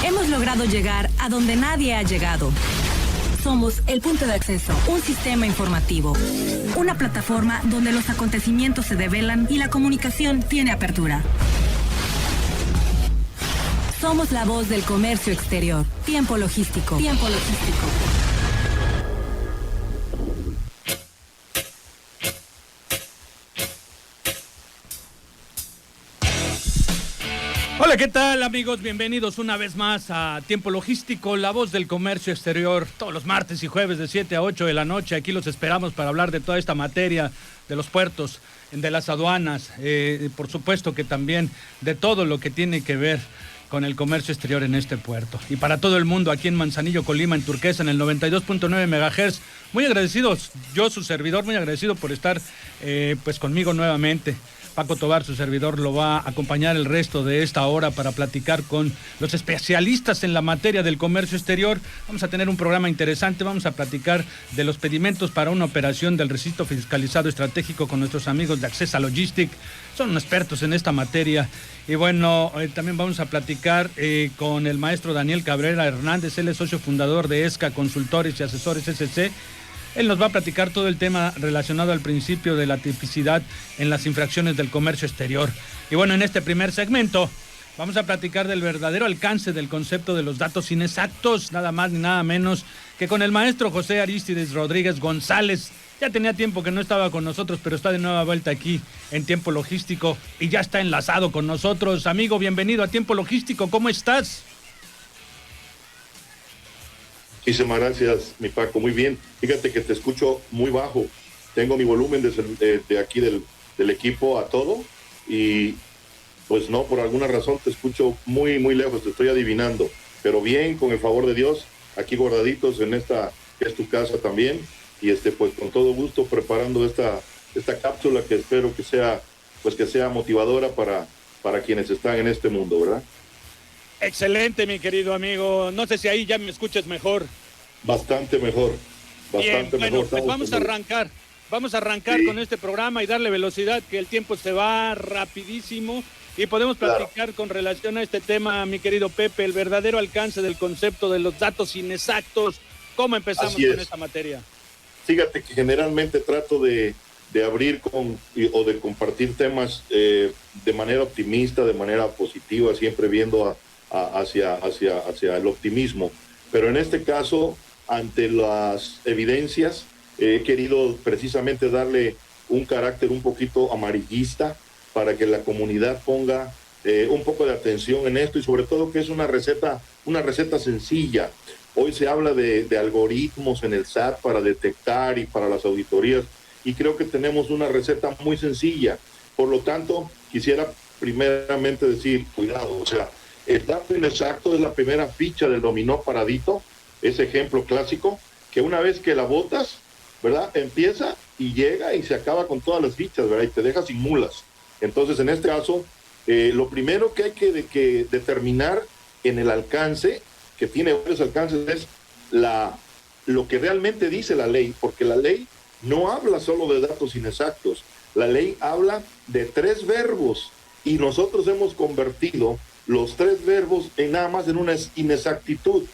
Hemos logrado llegar a donde nadie ha llegado. Somos el punto de acceso, un sistema informativo, una plataforma donde los acontecimientos se develan y la comunicación tiene apertura. Somos la voz del comercio exterior. Tiempo Logístico. Tiempo Logístico. Hola, ¿qué tal, amigos? Bienvenidos una vez más a Tiempo Logístico, la voz del comercio exterior. Todos los martes y jueves de 7 a 8 de la noche. Aquí los esperamos para hablar de toda esta materia, de los puertos, de las aduanas, por supuesto que también de todo lo que tiene que ver con el comercio exterior en este puerto. Y para todo el mundo, aquí en Manzanillo, Colima, en Turquesa, en el 92.9 MHz. Muy agradecidos, yo, su servidor, muy agradecido por estar pues conmigo nuevamente. Paco Tobar, su servidor, lo va a acompañar el resto de esta hora para platicar con los especialistas en la materia del comercio exterior. Vamos a tener un programa interesante, vamos a platicar de los pedimentos para una operación del recinto fiscalizado estratégico con nuestros amigos de Accesa Logistic. Son expertos en esta materia. Y bueno, también vamos a platicar con el maestro Daniel Cabrera Hernández. Él es socio fundador de ESCA Consultores y Asesores SC. Él nos va a platicar todo el tema relacionado al principio de la tipicidad en las infracciones del comercio exterior. Y bueno, en este primer segmento vamos a platicar del verdadero alcance del concepto de los datos inexactos, nada más ni nada menos que con el maestro José Aristides Rodríguez González. Ya tenía tiempo que no estaba con nosotros, pero está de nueva vuelta aquí en Tiempo Logístico y ya está enlazado con nosotros. Amigo, bienvenido a Tiempo Logístico, ¿cómo estás? Muchísimas gracias, mi Paco, muy bien. Fíjate que te escucho muy bajo. Tengo mi volumen de aquí del equipo a todo y pues no, por alguna razón te escucho muy, muy lejos, te estoy adivinando. Pero bien, con el favor de Dios, aquí guardaditos en esta, que es tu casa también, y pues con todo gusto preparando esta cápsula que espero que sea motivadora para quienes están en este mundo, ¿verdad? Excelente, mi querido amigo. No sé si ahí ya me escuchas mejor. Bastante mejor. Bien, bueno, pues vamos a arrancar sí, con este programa y darle velocidad, que el tiempo se va rapidísimo y podemos platicar con relación a este tema, mi querido Pepe, el verdadero alcance del concepto de los datos inexactos. ¿Cómo empezamos con esta materia? Fíjate que generalmente trato de abrir o de compartir temas de manera optimista, de manera positiva, siempre viendo hacia el optimismo. Pero en este caso, ante las evidencias, he querido precisamente darle un carácter un poquito amarillista para que la comunidad ponga un poco de atención en esto y sobre todo que es una receta sencilla. Hoy se habla de algoritmos en el SAT para detectar y para las auditorías y creo que tenemos una receta muy sencilla. Por lo tanto, quisiera primeramente decir, cuidado, o sea, el dato inexacto es la primera ficha del dominó paradito, ese ejemplo clásico, que una vez que la botas, ¿verdad? Empieza y llega y se acaba con todas las fichas, ¿verdad? Y te deja sin mulas. Entonces, en este caso, lo primero que hay que determinar en el alcance, que tiene varios alcances, es lo que realmente dice la ley, porque la ley no habla solo de datos inexactos, la ley habla de 3 verbos y nosotros hemos convertido los 3 verbos en nada más en una inexactitud,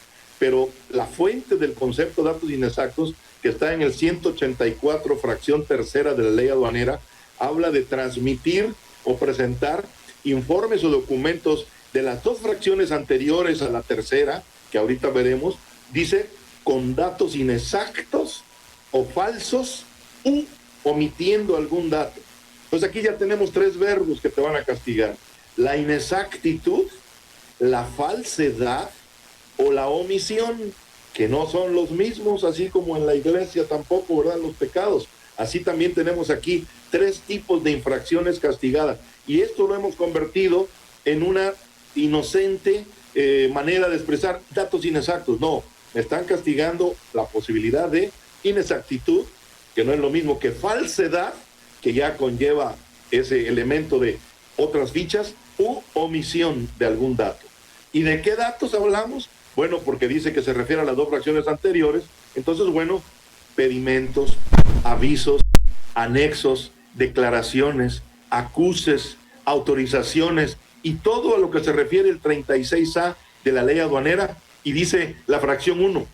pero la fuente del concepto de datos inexactos, que está en el 184, fracción tercera de la ley aduanera, habla de transmitir o presentar informes o documentos de las 2 fracciones anteriores a la tercera, que ahorita veremos, dice con datos inexactos o falsos u omitiendo algún dato. Pues aquí ya tenemos 3 verbos que te van a castigar: la inexactitud, la falsedad o la omisión, que no son los mismos, así como en la iglesia tampoco, ¿verdad? Los pecados. Así también tenemos aquí 3 tipos de infracciones castigadas. Y esto lo hemos convertido en una inocente manera de expresar datos inexactos. No, me están castigando la posibilidad de inexactitud, que no es lo mismo que falsedad, que ya conlleva ese elemento de otras fichas, u omisión de algún dato. ¿Y de qué datos hablamos? Bueno, porque dice que se refiere a las 2 fracciones anteriores. Entonces, bueno, pedimentos, avisos, anexos, declaraciones, acuses, autorizaciones y todo a lo que se refiere el 36A de la ley aduanera y dice la fracción 1,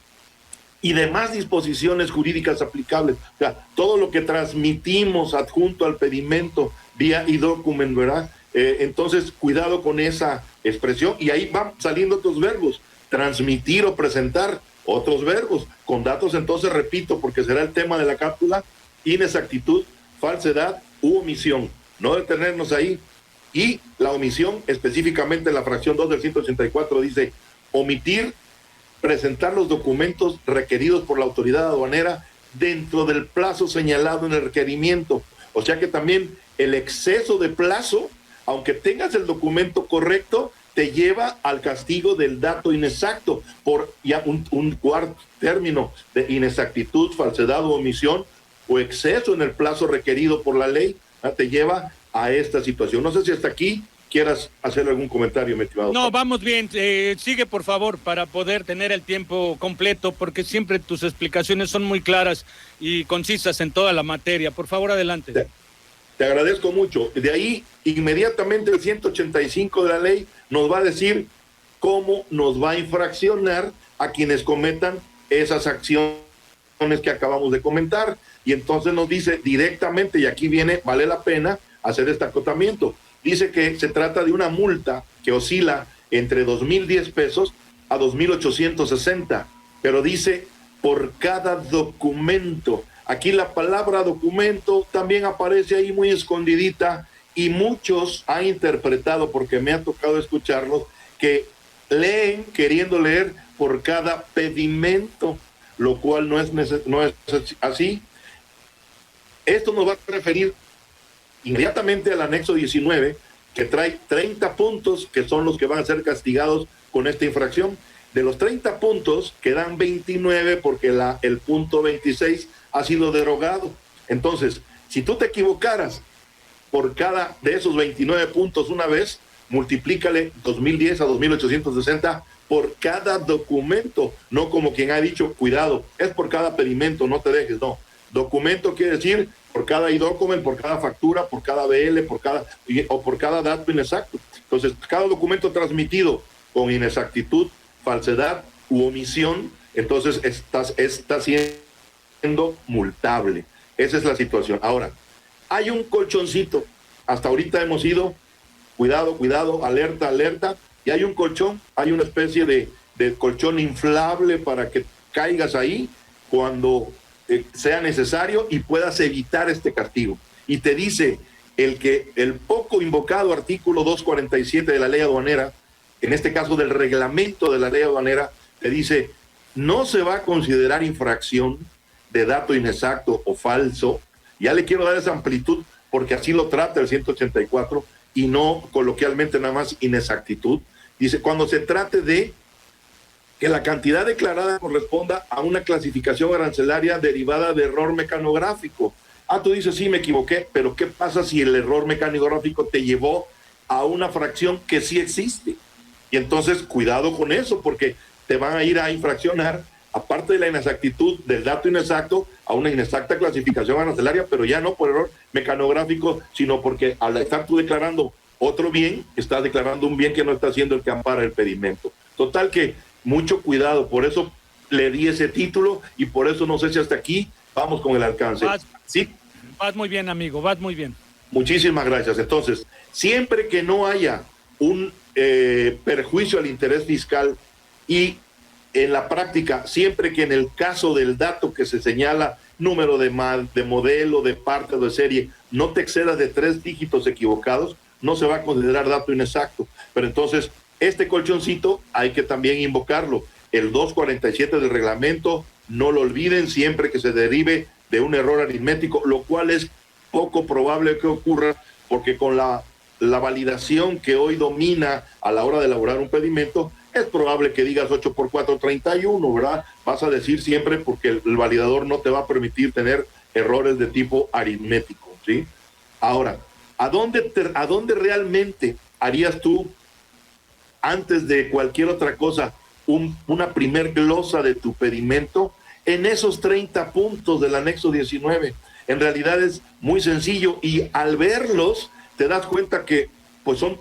y demás disposiciones jurídicas aplicables. O sea, todo lo que transmitimos adjunto al pedimento vía e-document, ¿verdad? Entonces, cuidado con esa expresión, y ahí van saliendo otros verbos, transmitir o presentar, otros verbos, con datos, entonces repito, porque será el tema de la cápsula, inexactitud, falsedad u omisión. No detenernos ahí. Y la omisión, específicamente en la fracción 2 del 184, dice omitir presentar los documentos requeridos por la autoridad aduanera dentro del plazo señalado en el requerimiento. O sea que también el exceso de plazo, aunque tengas el documento correcto, te lleva al castigo del dato inexacto por ya un cuarto término de inexactitud, falsedad o omisión o exceso en el plazo requerido por la ley, te lleva a esta situación. No sé si hasta aquí quieras hacer algún comentario, mi estimado. No, vamos bien. Sigue, por favor, para poder tener el tiempo completo, porque siempre tus explicaciones son muy claras y concisas en toda la materia. Por favor, adelante. Te agradezco mucho. De ahí, inmediatamente el 185 de la ley nos va a decir cómo nos va a infraccionar a quienes cometan esas acciones que acabamos de comentar. Y entonces nos dice directamente, y aquí viene, vale la pena hacer este acotamiento. Dice que se trata de una multa que oscila entre 2,010 pesos a 2,860, pero dice por cada documento. Aquí la palabra documento también aparece ahí muy escondidita y muchos han interpretado, porque me ha tocado escucharlos, que leen queriendo leer por cada pedimento, lo cual no es así. Esto nos va a referir inmediatamente al anexo 19, que trae 30 puntos, que son los que van a ser castigados con esta infracción. De los 30 puntos, quedan 29 porque el punto 26 ha sido derogado. Entonces, si tú te equivocaras por cada de esos 29 puntos una vez, multiplícale 2,010 a 2,860 por cada documento, no como quien ha dicho, cuidado, es por cada pedimento, no te dejes, no. Documento quiere decir por cada e-document, por cada factura, por cada BL, por cada dato inexacto. Entonces, cada documento transmitido con inexactitud, falsedad u omisión, entonces está siendo multable. Esa es la situación. Ahora, hay un colchoncito. Hasta ahorita hemos ido, cuidado, alerta, alerta, y hay un colchón, hay una especie de colchón inflable para que caigas ahí cuando sea necesario y puedas evitar este castigo. Y te dice el poco invocado artículo 247 de la ley aduanera, en este caso del reglamento de la ley aduanera, te dice, no se va a considerar infracción de dato inexacto o falso. Ya le quiero dar esa amplitud porque así lo trata el 184 y no coloquialmente nada más inexactitud. Dice, cuando se trate de que la cantidad declarada corresponda a una clasificación arancelaria derivada de error mecanográfico. Tú dices, sí, me equivoqué, pero ¿qué pasa si el error mecanográfico te llevó a una fracción que sí existe? Y entonces, cuidado con eso, porque te van a ir a infraccionar, aparte de la inexactitud del dato inexacto, a una inexacta clasificación arancelaria, pero ya no por error mecanográfico, sino porque al estar tú declarando otro bien, estás declarando un bien que no está siendo el que ampara el pedimento. Total que mucho cuidado, por eso le di ese título y por eso no sé si hasta aquí vamos con el alcance. ¿Sí? Vas muy bien, amigo, vas muy bien. Muchísimas gracias. Entonces, siempre que no haya un perjuicio al interés fiscal y en la práctica, siempre que en el caso del dato que se señala, número de modelo, de parte o de serie, no te excedas de 3 dígitos equivocados, no se va a considerar dato inexacto. Pero entonces, este colchoncito hay que también invocarlo. El 247 del reglamento, no lo olviden, siempre que se derive de un error aritmético, lo cual es poco probable que ocurra, porque con la validación que hoy domina a la hora de elaborar un pedimento, es probable que digas 8 por 4, 31, ¿verdad? Vas a decir siempre porque el validador no te va a permitir tener errores de tipo aritmético, ¿sí? Ahora, ¿a dónde realmente harías tú, antes de cualquier otra cosa, una primer glosa de tu pedimento? En esos 30 puntos del anexo 19. En realidad es muy sencillo y al verlos te das cuenta que pues son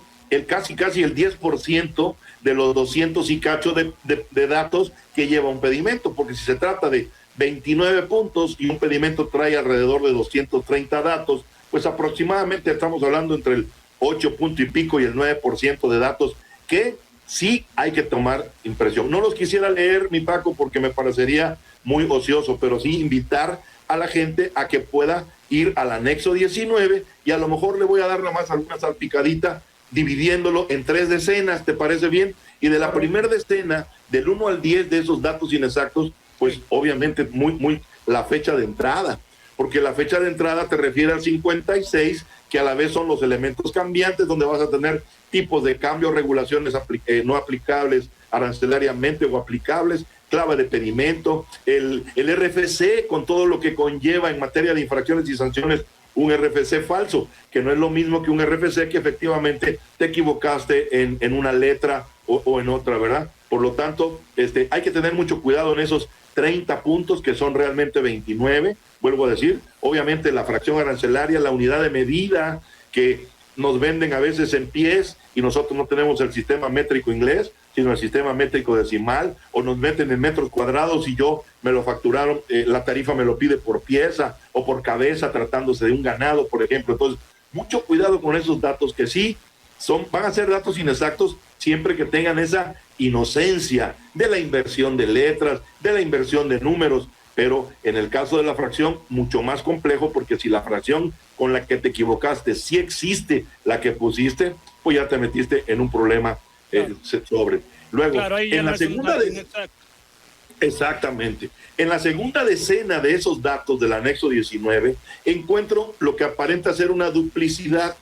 casi el 10% de los 200 y cacho de datos que lleva un pedimento, porque si se trata de 29 puntos y un pedimento trae alrededor de 230 datos, pues aproximadamente estamos hablando entre el 8 punto y pico y el 9% de datos que sí hay que tomar impresión. No los quisiera leer, mi Paco, porque me parecería muy ocioso, pero sí invitar a la gente a que pueda ir al anexo 19 y a lo mejor le voy a dar nada más alguna salpicadita dividiéndolo en 3 decenas, ¿te parece bien? Y de la primera decena, del 1 al 10 de esos datos inexactos, pues obviamente muy la fecha de entrada, porque la fecha de entrada te refiere al 56, que a la vez son los elementos cambiantes, donde vas a tener tipos de cambio, regulaciones no aplicables arancelariamente o aplicables, clave de pedimento, el RFC con todo lo que conlleva en materia de infracciones y sanciones, un RFC falso, que no es lo mismo que un RFC que efectivamente te equivocaste en una letra o en otra, ¿verdad? Por lo tanto, hay que tener mucho cuidado en esos 30 puntos que son realmente 29, vuelvo a decir, obviamente la fracción arancelaria, la unidad de medida que nos venden a veces en pies y nosotros no tenemos el sistema métrico inglés, sino el sistema métrico decimal, o nos meten en metros cuadrados y yo me lo facturaron, la tarifa me lo pide por pieza o por cabeza tratándose de un ganado, por ejemplo. Entonces, mucho cuidado con esos datos que sí van a ser datos inexactos siempre que tengan esa inocencia de la inversión de letras, de la inversión de números, pero en el caso de la fracción, mucho más complejo, porque si la fracción con la que te equivocaste sí existe la que pusiste, pues ya te metiste en un problema sobre. Luego, claro, ahí en la segunda exactamente. En la segunda decena de esos datos del anexo 19, encuentro lo que aparenta ser una duplicidad,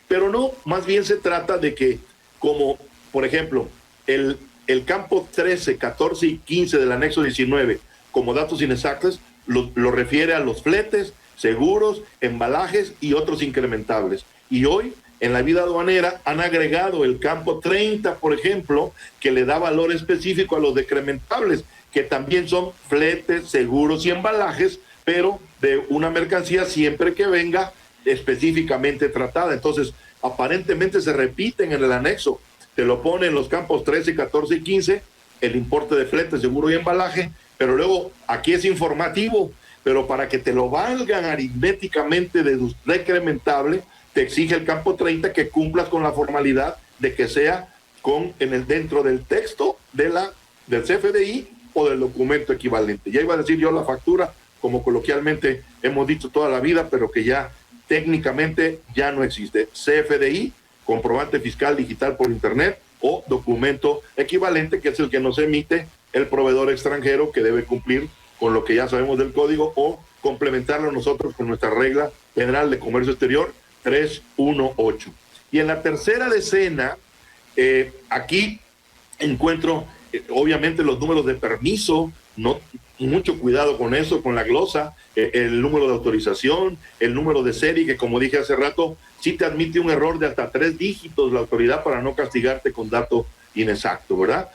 pero no, más bien se trata de que, como por ejemplo, el campo 13, 14 y 15 del anexo 19, como datos inexactos, lo refiere a los fletes, seguros, embalajes y otros incrementables. Y hoy, en la vida aduanera, han agregado el campo 30, por ejemplo, que le da valor específico a los decrementables, que también son fletes, seguros y embalajes, pero de una mercancía siempre que venga específicamente tratada. Entonces, aparentemente se repiten en el anexo. Te lo pone en los campos 13, 14 y 15, el importe de flete, seguro y embalaje, pero luego aquí es informativo, pero para que te lo valgan aritméticamente decrementable, te exige el campo 30 que cumplas con la formalidad de que sea dentro del texto del CFDI o del documento equivalente. Ya iba a decir yo la factura, como coloquialmente hemos dicho toda la vida, pero que ya técnicamente ya no existe. CFDI, comprobante fiscal digital por internet, o documento equivalente, que es el que nos emite el proveedor extranjero, que debe cumplir con lo que ya sabemos del código o complementarlo nosotros con nuestra regla general de comercio exterior 318. Y en la tercera decena, aquí encuentro obviamente los números de permiso, no, mucho cuidado con eso, con la glosa, el número de autorización, el número de serie, que como dije hace rato, sí te admite un error de hasta 3 dígitos la autoridad para no castigarte con dato inexacto, ¿verdad?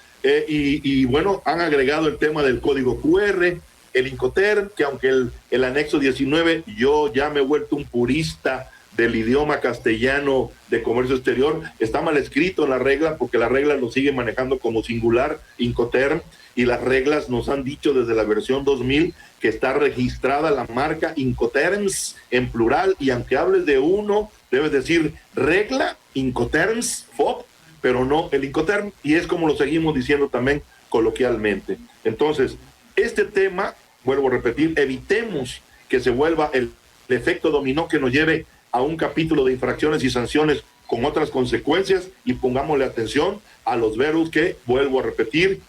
Y bueno, han agregado el tema del código QR, el Incoterm, que aunque el anexo 19, yo ya me he vuelto un purista del idioma castellano de comercio exterior, está mal escrito en la regla, porque la regla lo sigue manejando como singular, Incoterm, y las reglas nos han dicho desde la versión 2000 que está registrada la marca Incoterms en plural, y aunque hables de uno, debes decir regla Incoterms FOB, pero no el Incoterm, y es como lo seguimos diciendo también coloquialmente. Entonces, este tema, vuelvo a repetir, evitemos que se vuelva el efecto dominó que nos lleve a un capítulo de infracciones y sanciones con otras consecuencias, y pongámosle atención a los verbos que, vuelvo a repetir,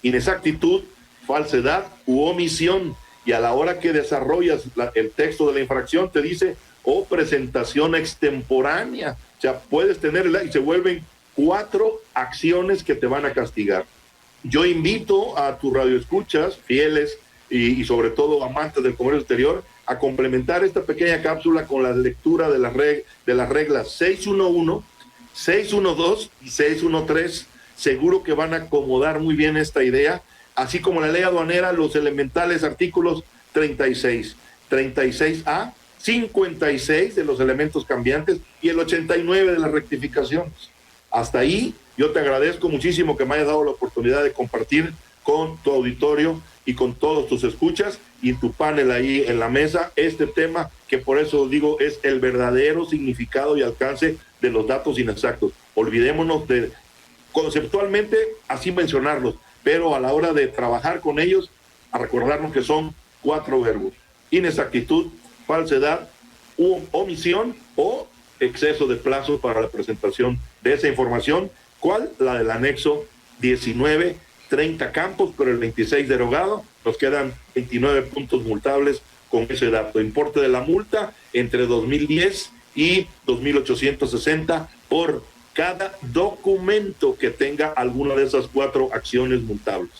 inexactitud, falsedad u omisión, y a la hora que desarrollas el texto de la infracción te dice presentación extemporánea, o sea, puedes tenerla y se vuelven 4 acciones que te van a castigar. Yo invito a tus radioescuchas fieles y sobre todo amantes del comercio exterior a complementar esta pequeña cápsula con la lectura de las reglas 611, 612 y 613. Seguro que van a acomodar muy bien esta idea, así como la ley aduanera, los elementales artículos 36, 36A, 56 de los elementos cambiantes y el 89 de las rectificaciones. Hasta ahí, yo te agradezco muchísimo que me hayas dado la oportunidad de compartir con tu auditorio y con todos tus escuchas y tu panel ahí en la mesa este tema que por eso digo es el verdadero significado y alcance de los datos inexactos. Olvidémonos de conceptualmente así mencionarlos, pero a la hora de trabajar con ellos, a recordarnos que son 4 verbos: inexactitud, falsedad, omisión o exceso de plazo para la presentación de esa información. ¿Cuál? La del anexo 19, 30 campos, pero el 26 derogado. Nos quedan 29 puntos multables con ese dato. Importe de la multa entre 2.010 y 2.860 por cada documento que tenga alguna de esas 4 acciones multables.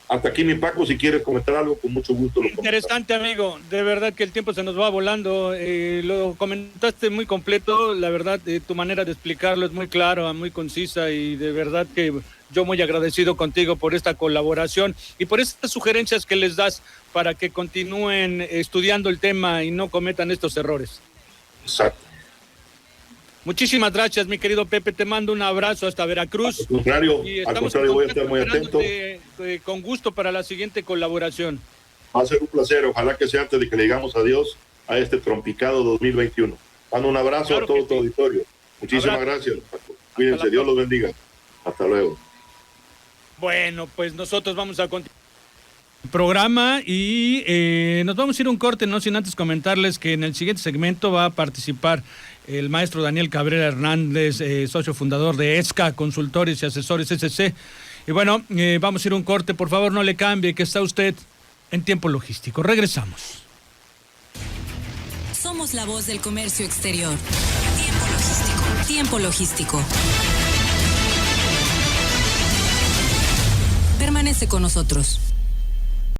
Hasta aquí, mi Paco, si quieres comentar algo, con mucho gusto. Interesante, amigo. De verdad que el tiempo se nos va volando. Lo comentaste muy completo. La verdad, tu manera de explicarlo es muy clara, muy concisa y de verdad que yo muy agradecido contigo por esta colaboración y por estas sugerencias que les das para que continúen estudiando el tema y no cometan estos errores. Exacto. Muchísimas gracias, mi querido Pepe. Te mando un abrazo hasta Veracruz. Al contrario, voy a estar muy atento. Con gusto para la siguiente colaboración. Va a ser un placer. Ojalá que sea antes de que le digamos adiós a este trompicado 2021. Mando un abrazo claro a todo tu auditorio. Muchísimas gracias, Paco. Cuídense, Dios los bendiga. Hasta luego. Bueno, pues nosotros vamos a continuar el programa y nos vamos a ir a un corte, no sin antes comentarles que en el siguiente segmento va a participar el maestro Daniel Cabrera Hernández, socio fundador de ESCA, Consultores y Asesores SC. Y bueno, vamos a ir a un corte, por favor no le cambie, que está usted en Tiempo Logístico. Regresamos. Somos la voz del comercio exterior. Tiempo Logístico. Tiempo Logístico. Permanece con nosotros.